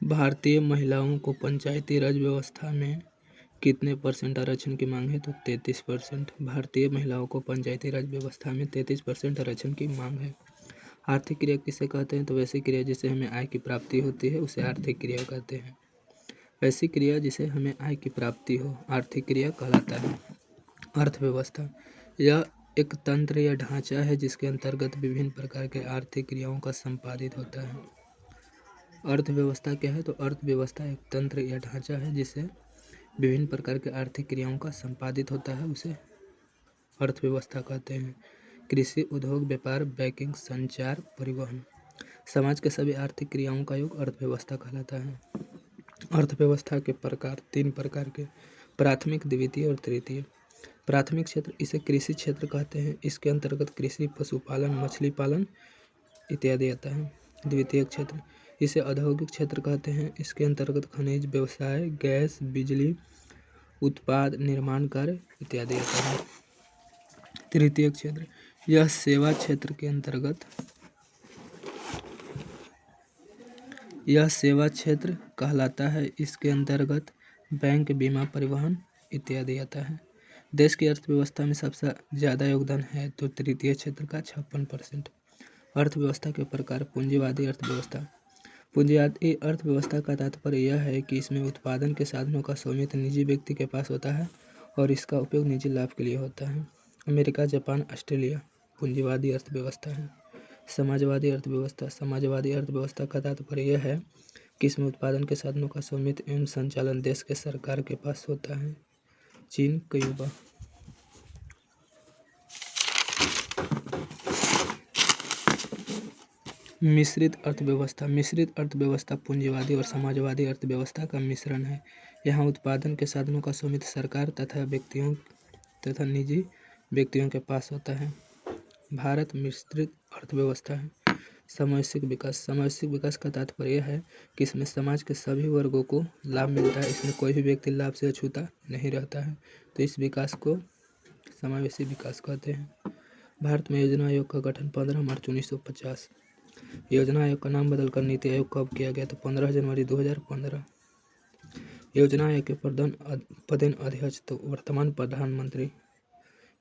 भारतीय महिलाओं को पंचायती राज व्यवस्था में कितने % आरक्षण की मांग है? तो 33%। भारतीय महिलाओं को पंचायती राज व्यवस्था में 33% आरक्षण की मांग है। आर्थिक क्रिया किसे कहते हैं? तो वैसी क्रिया जिसे हमें आय की प्राप्ति होती है उसे आर्थिक क्रिया कहते हैं। ऐसी क्रिया जिसे हमें आय की प्राप्ति हो आर्थिक क्रिया कहलाता है। अर्थव्यवस्था यह एक तंत्र या ढांचा है जिसके अंतर्गत विभिन्न प्रकार के आर्थिक क्रियाओं का संपादित होता है। अर्थव्यवस्था क्या है? तो अर्थव्यवस्था एक तंत्र या ढांचा है जिससे विभिन्न प्रकार के आर्थिक क्रियाओं का संपादित होता है, उसे अर्थव्यवस्था कहते हैं। कृषि, उद्योग, व्यापार, बैंकिंग, संचार, परिवहन, समाज के सभी आर्थिक क्रियाओं का योग अर्थव्यवस्था कहलाता है। अर्थव्यवस्था के प्रकार 3 प्रकार के: प्राथमिक, द्वितीय और तृतीय। प्राथमिक क्षेत्र इसे कृषि क्षेत्र कहते हैं। इसके अंतर्गत कृषि, पशुपालन, मछली पालन इत्यादि आता है। द्वितीय क्षेत्र इसे औद्योगिक क्षेत्र कहते हैं। इसके अंतर्गत खनिज व्यवसाय, गैस, बिजली उत्पाद, निर्माण कार्य इत्यादि आता है। तृतीय क्षेत्र यह सेवा क्षेत्र के अंतर्गत यह सेवा क्षेत्र कहलाता है। इसके अंतर्गत बैंक, बीमा, परिवहन इत्यादि आता है। देश की अर्थव्यवस्था में सबसे ज़्यादा योगदान है तो तृतीय क्षेत्र का 56%। अर्थव्यवस्था के प्रकार: पूंजीवादी अर्थव्यवस्था। पूंजीवादी अर्थव्यवस्था का तात्पर्य यह है कि इसमें उत्पादन के साधनों का स्वामित्व निजी व्यक्ति के पास होता है और इसका उपयोग निजी लाभ के लिए होता है। अमेरिका, जापान, ऑस्ट्रेलिया पूंजीवादी अर्थव्यवस्था है। समाजवादी अर्थव्यवस्था। समाजवादी अर्थव्यवस्था का तात्पर्य यह है कि इसमें उत्पादन के साधनों का स्वामित्व एवं संचालन देश के सरकार के पास होता है। चीन, क्यूबा। मिश्रित अर्थव्यवस्था। मिश्रित अर्थव्यवस्था पूंजीवादी और समाजवादी अर्थव्यवस्था का मिश्रण है। यहाँ उत्पादन के साधनों का स्वामित्व सरकार तथा व्यक्तियों तथा निजी व्यक्तियों के पास होता है। भारत मिश्रित अर्थव्यवस्था है। सामाजिक विकास। सामाजिक विकास का तात्पर्य है कि इसमें समाज के सभी वर्गों को लाभ मिलता है। इसमें कोई भी व्यक्ति लाभ से अछूता नहीं रहता है, तो इस विकास को समावेशी विकास कहते हैं। भारत में योजना आयोग का गठन 15 मार्च 1950। योजना आयोग का नाम बदलकर नीति आयोग कब किया गया? तो 15 जनवरी 2015। योजना आयोग के पदेन अध्यक्ष तो वर्तमान प्रधानमंत्री।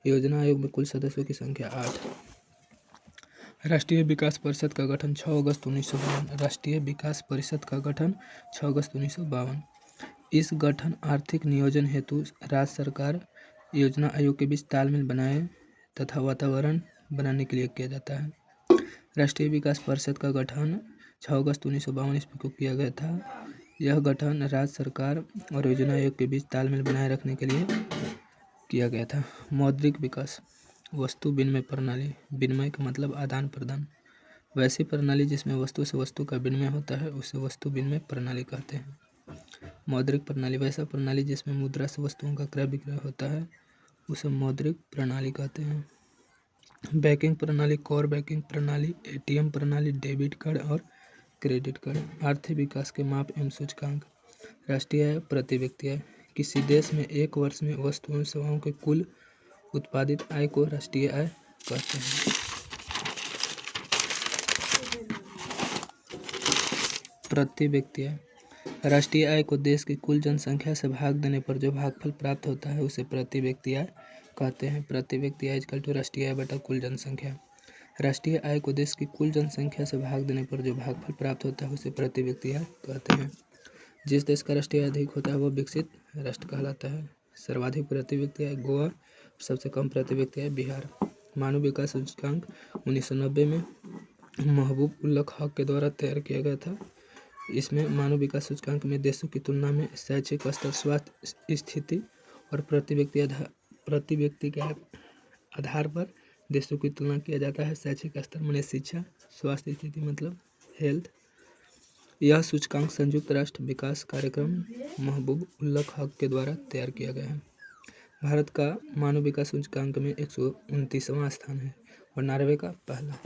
योजना आयोग में कुल सदस्यों की संख्या 8। राष्ट्रीय विकास परिषद का गठन 6 अगस्त 1952। राष्ट्रीय विकास परिषद का गठन 6 अगस्त 1952। इस गठन आर्थिक नियोजन हेतु राज्य सरकार योजना आयोग के बीच तालमेल बनाए तथा वातावरण बनाने के लिए किया जाता है। राष्ट्रीय विकास परिषद का गठन 6 अगस्त 1952 ईस्वी को किया गया था। यह गठन राज्य सरकार और योजना आयोग के बीच तालमेल बनाए रखने के लिए किया गया था। मौद्रिक विकास। वस्तु विनिमय प्रणाली। विनिमय का मतलब आदान प्रदान। वैसी प्रणाली जिसमें वस्तु से वस्तु का विनिमय होता है उसे वस्तु विनिमय प्रणाली कहते हैं। मौद्रिक प्रणाली वैसा प्रणाली जिसमें मुद्रा से वस्तुओं का क्रय विक्रय होता है उसे मौद्रिक प्रणाली कहते हैं। बैंकिंग प्रणाली, कोर बैंकिंग प्रणाली, एटीएम प्रणाली, डेबिट कार्ड और क्रेडिट कार्ड। आर्थिक विकास के माप एवं सूचकांक। राष्ट्रीय आय, प्रति व्यक्ति आय। किसी देश में एक वर्ष में वस्तुओं एवं सेवाओं के कुल उत्पादित आय को राष्ट्रीय आय कहते हैं। प्रति व्यक्ति आय। राष्ट्रीय आय को देश की कुल जनसंख्या से भाग देने पर जो भागफल प्राप्त होता है उसे प्रति व्यक्ति आय कहते हैं। प्रति व्यक्ति आय इक्वल टू राष्ट्रीय आय बटा कुल जनसंख्या। राष्ट्रीय आय को देश की कुल जनसंख्या से भाग देने पर जो भागफल प्राप्त होता है उसे प्रति व्यक्ति आय कहते हैं। जिस देश का राष्ट्रीय आय अधिक होता है वह विकसित राष्ट्र कहलाता है। सर्वाधिक प्रति व्यक्ति आय गोवा, सबसे कम प्रति व्यक्ति आय बिहार। मानव विकास सूचकांक 1990 में महबूब उल हक के द्वारा तैयार किया गया था। इसमें मानव विकास सूचकांक में देशों की तुलना में शैक्षिक स्तर, स्वास्थ्य स्थिति और प्रति व्यक्ति के आधार पर देशों की तुलना किया जाता है। शैक्षिक स्तर माने शिक्षा, स्वास्थ्य स्थिति मतलब हेल्थ। यह सूचकांक संयुक्त राष्ट्र विकास कार्यक्रम महबूब उल हक के द्वारा तैयार किया गया है। भारत का मानव विकास सूचकांक में 129वां स्थान है और नॉर्वे का पहला।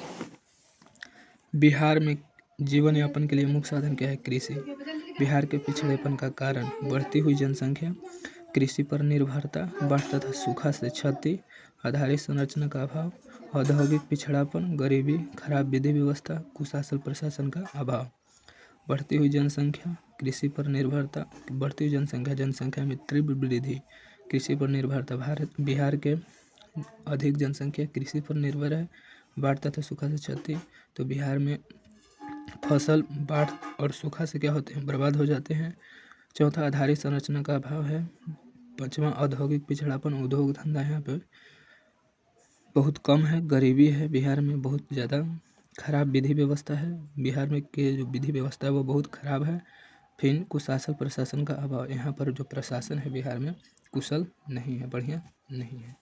बिहार में जीवन यापन के लिए मुख्य साधन क्या है? कृषि। बिहार के पिछड़ेपन का कारण बढ़ती हुई जनसंख्या, कृषि पर निर्भरता, बाढ़ तथा सूखा से क्षति, आधारित संरचना का अभाव, औद्योगिक पिछड़ापन, गरीबी, खराब विधि व्यवस्था, कुशासन प्रशासन का अभाव। बढ़ती हुई जनसंख्या, कृषि पर निर्भरता। बढ़ती हुई जनसंख्या में तीव्र वृद्धि, कृषि पर निर्भरता। बिहार के अधिक जनसंख्या कृषि पर निर्भर है। बाढ़ तथा सूखा से क्षति, तो बिहार में फसल बाढ़ और सूखा से क्या होते हैं, बर्बाद हो जाते हैं। चौथा, आधारिक संरचना का अभाव है। पाँचवा, औद्योगिक पिछड़ापन, उद्योग धंधा यहाँ पे बहुत कम है। गरीबी है बिहार में बहुत ज़्यादा। खराब विधि व्यवस्था है बिहार में, के जो विधि व्यवस्था है वो बहुत खराब है। फिर कुशासन प्रशासन का अभाव, यहाँ पर जो प्रशासन है बिहार में कुशल नहीं है, बढ़िया नहीं है।